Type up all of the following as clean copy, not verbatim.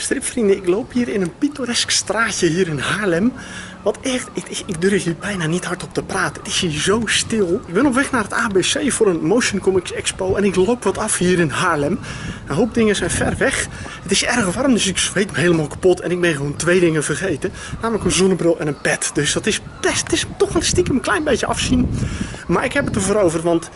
stripvrienden, ik loop hier in een pittoresk straatje hier in Haarlem. Wat echt, ik durf hier bijna niet hard op te praten. Het is hier zo stil. Ik ben op weg naar het ABC voor een Motion Comics Expo en ik loop wat af hier in Haarlem. Een hoop dingen zijn ver weg. Het is erg warm, dus ik zweet me helemaal kapot en ik ben gewoon 2 dingen vergeten. Namelijk een zonnebril en een pet. Dus dat is best, het is toch wel stiekem een klein beetje afzien. Maar ik heb het ervoor over, want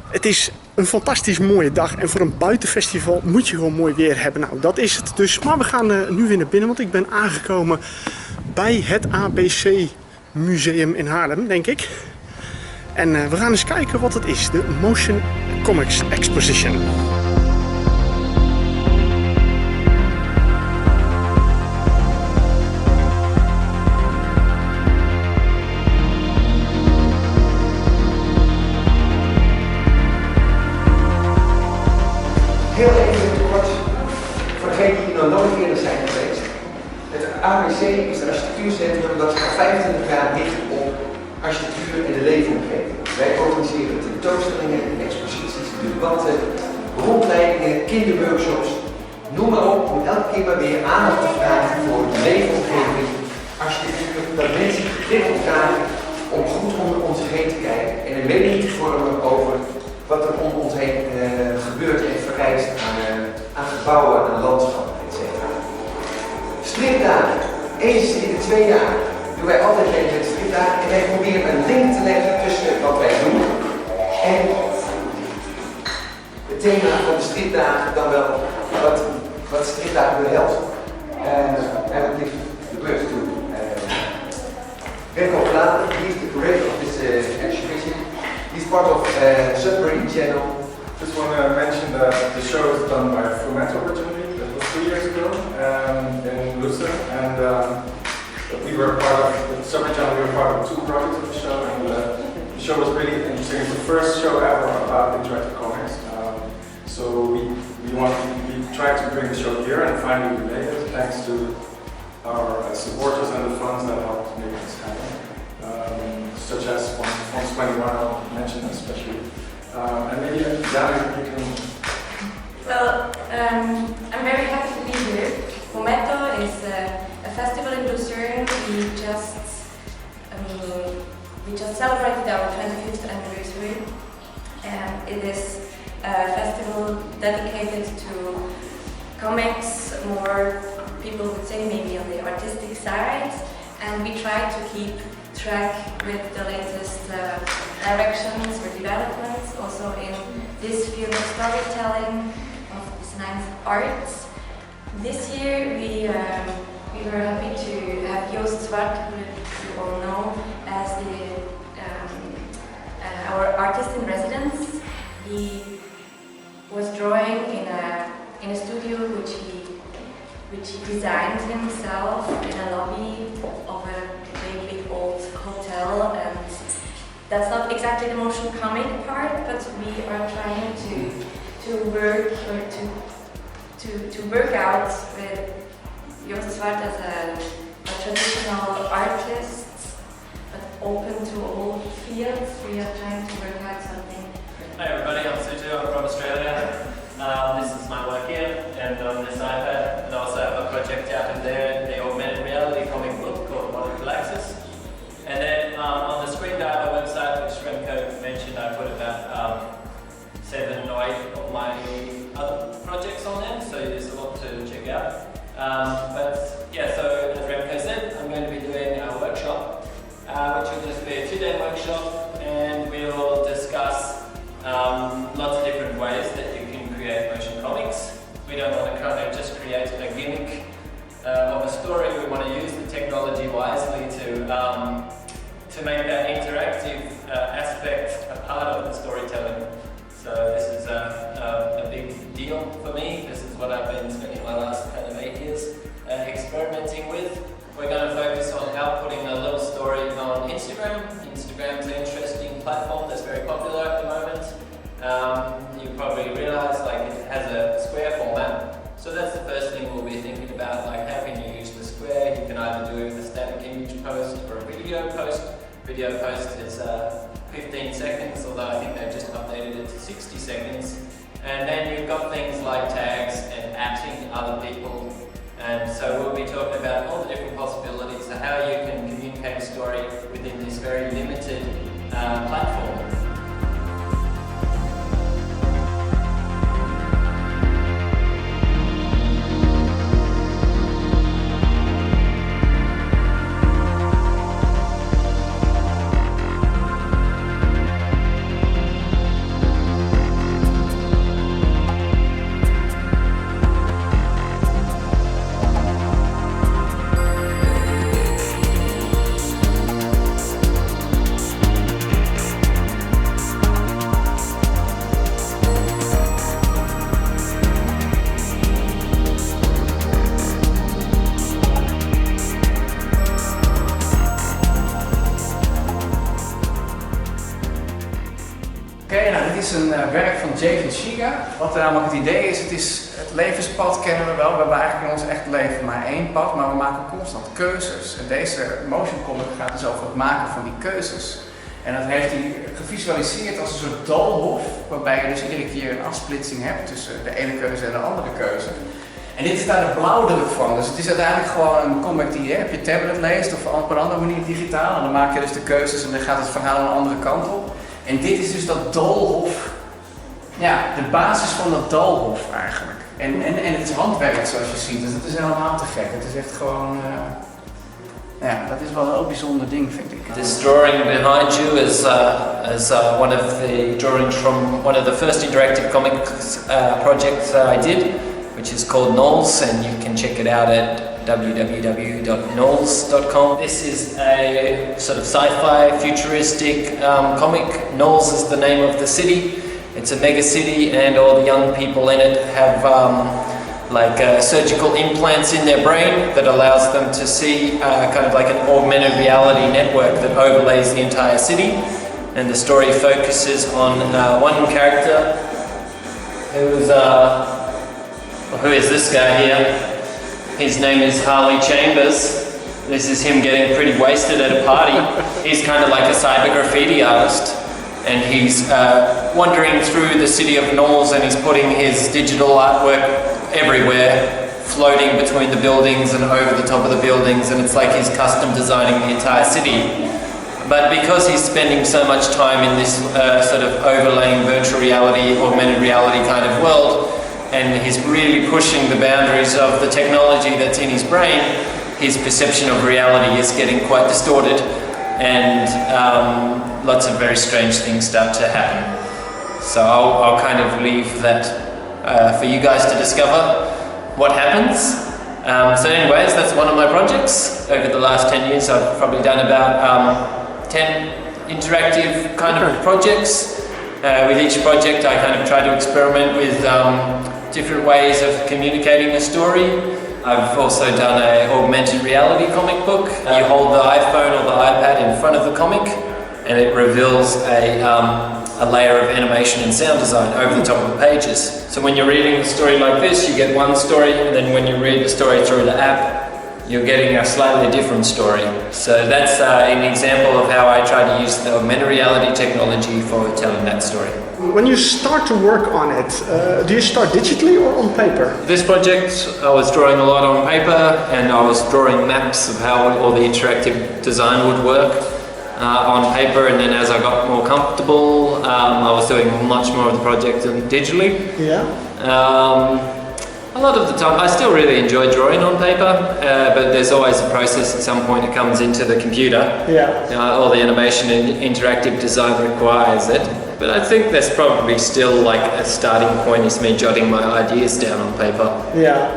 het is een fantastisch mooie dag en voor een buitenfestival moet je gewoon mooi weer hebben. Nou, dat is het dus. Maar we gaan nu weer naar binnen, want ik ben aangekomen bij het ABC Museum in Haarlem, denk ik. En we gaan eens kijken wat het is, de Motion Comics Exposition. Heel even kort, voor degenen die nog nooit eerder zijn geweest. Het ABC is het Architectuurcentrum dat al 25 jaar richt op architectuur en de leefomgeving. Wij organiseren tentoonstellingen, exposities, debatten, rondleidingen, kinderworkshops, noem maar op, om elke keer maar weer aandacht te vragen voor de leefomgeving, architectuur, dat mensen geprikkeld krijgen om goed om ons heen te kijken en een mening te vormen over wat er om ons heen gebeurt en vereist aan gebouwen, aan landschappen, etc. Stripdagen. Eens in de 2 jaar doen wij altijd mee met stripdagen en wij proberen een link te leggen tussen wat wij doen en het thema van de stripdagen, dan wel wat stripdagen behelst. En dat ligt de beurt toe. Remco Platen, he is the curator of this exhibition. He's part of Submarine Channel. Just want to mention that the show is done by Fumetto originally. That was 2 years ago in Lucerne, and we were part of the Submarine Channel. We were part of 2 projects of the show, and the show was really interesting. It's the first show ever about interactive comics. So we tried to bring the show here, and finally we made it thanks to our supporters and the funds that helped make this happen. Such as Fonds 21, I'll mention especially. And maybe Dana, you can... Well, I'm very happy to be here. Fumetto is a festival in Lucerne. We just celebrated our 25th anniversary, and it is a festival dedicated to comics, more people would say maybe on the artistic side, and we try to keep track with the latest directions or developments, also in this field of storytelling, of design arts. This year we were happy to have Joost Zwart, who you all know as our artist in residence. He was drawing in a studio which he designed himself in a lobby of a big old hotel, and that's not exactly the motion comic part, but we are trying to work or to work out with Joost Zwart as a traditional artist, but open to all fields. We are trying to work out something. Hey everybody, I'm Suju, I'm from Australia. This is my work here, and on this iPad, and I also have a project out in there, the augmented reality comic book called Plaatsen. And then on the screen diver website, which Remco mentioned, I put about 7 or 8 of my other projects on there, so there's a lot to check out. But yeah, so as Remco said, I'm going to be doing a workshop, which will just be a 2-day workshop, and we'll discuss lots of different ways that you can create motion comics. We don't want to kind of just create a gimmick of a story. We want to use the technology wisely to make that interactive aspect a part of the storytelling. So this is a big deal for me. This is what I've been spending my last kind of 8 years experimenting with. We're going to focus on outputting a little story on Instagram. Instagram's an interesting platform that's very popular at the moment. You probably realise like it has a square format. So that's the first thing we'll be thinking about, like how can you use the square? You can either do a static image post or a video post. Video post is 15 seconds, although I think they've just updated it to 60 seconds. And then you've got things like tags and atting other people So we'll be talking about all the different possibilities of how you can communicate a story within this very limited platform. Dit is een werk van Wat namelijk het idee is, het levenspad kennen we wel. We hebben eigenlijk in ons echt leven maar één pad, maar we maken constant keuzes. En deze motion comic gaat dus over het maken van die keuzes. En dat heeft hij gevisualiseerd als een soort doolhof, waarbij je dus iedere keer een afsplitsing hebt tussen de ene keuze en de andere keuze. En dit is daar de blauwdruk van, dus het is uiteindelijk gewoon een comic die je op je tablet leest of op een andere manier digitaal. En dan maak je dus de keuzes en dan gaat het verhaal een andere kant op. En dit is dus dat doolhof, ja, de basis van dat doolhof eigenlijk. En het is handwerk zoals je ziet, dus dat is helemaal te gek. Het is echt gewoon, ja, dat is wel een heel bijzonder ding vind ik. This drawing behind you is one of the drawings from one of the first interactive comics projects I did, which is called Knowles, and you can check it out at www.knowles.com. This is a sort of sci-fi futuristic comic. Knowles is the name of the city. It's a mega city and all the young people in it have surgical implants in their brain that allows them to see kind of like an augmented reality network that overlays the entire city. And the story focuses on one character who is this guy here. His name is Harley Chambers. This is him getting pretty wasted at a party. He's kind of like a cyber graffiti artist, and he's wandering through the city of Knowles, and he's putting his digital artwork everywhere, floating between the buildings and over the top of the buildings, and it's like he's custom designing the entire city. But because he's spending so much time in this sort of overlaying virtual reality, augmented reality kind of world, and he's really pushing the boundaries of the technology that's in his brain, his perception of reality is getting quite distorted, and lots of very strange things start to happen. So I'll kind of leave that for you guys to discover what happens. So anyways, that's one of my projects. Over the last 10 years I've probably done about 10 interactive kind of projects. With each project I kind of try to experiment with different ways of communicating a story. I've also done an augmented reality comic book. You hold the iPhone or the iPad in front of the comic and it reveals a layer of animation and sound design over the top of the pages. So when you're reading the story like this, you get one story, and then when you read the story through the app, you're getting a slightly different story. So that's an example of how I try to use the augmented reality technology for telling that story. When you start to work on it, do you start digitally or on paper? This project, I was drawing a lot on paper, and I was drawing maps of how all the interactive design would work on paper, and then as I got more comfortable, I was doing much more of the project digitally. Yeah. A lot of the time, I still really enjoy drawing on paper, but there's always a process at some point it comes into the computer. Yeah. All the animation and interactive design requires it. But I think there's probably still like a starting point is me jotting my ideas down on paper. Yeah.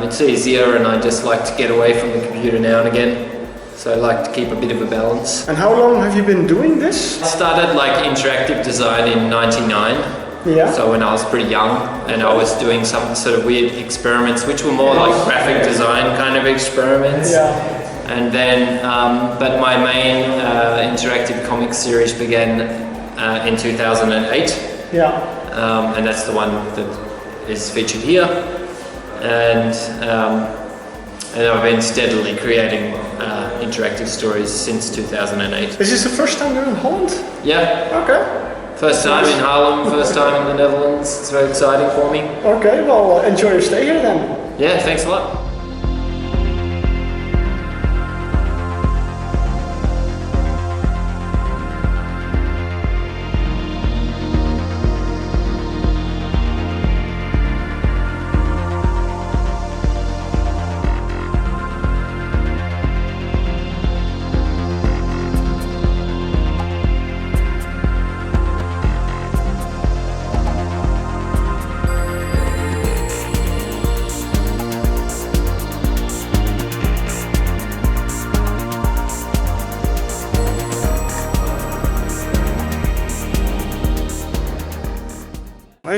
It's easier, and I just like to get away from the computer now and again. So I like to keep a bit of a balance. And how long have you been doing this? I started like interactive design in '99. Yeah. So when I was pretty young, and I was doing some sort of weird experiments, which were more like graphic design kind of experiments. Yeah. And then, but my main interactive comic series began in 2008. Yeah. And that's the one that is featured here. And I've been steadily creating interactive stories since 2008. Is this the first time you're in Holland? Yeah. Okay. First time in Haarlem, first time in the Netherlands. It's very exciting for me. Okay, well, enjoy your stay here then. Yeah, thanks a lot.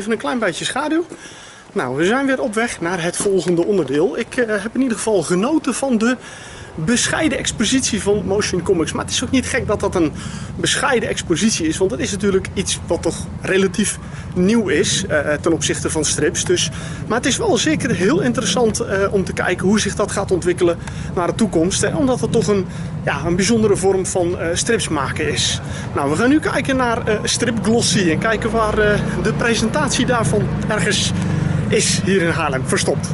even een klein beetje schaduw. Nou, we zijn weer op weg naar het volgende onderdeel. Ik heb in ieder geval genoten van de bescheiden expositie van Motion Comics. Maar het is ook niet gek dat dat een bescheiden expositie is. Want het is natuurlijk iets wat toch relatief nieuw is ten opzichte van strips. Dus, maar het is wel zeker heel interessant om te kijken hoe zich dat gaat ontwikkelen naar de toekomst. Omdat het toch een bijzondere vorm van strips maken is. Nou, we gaan nu kijken naar stripglossy. En kijken waar de presentatie daarvan ergens is hier in Haarlem verstopt.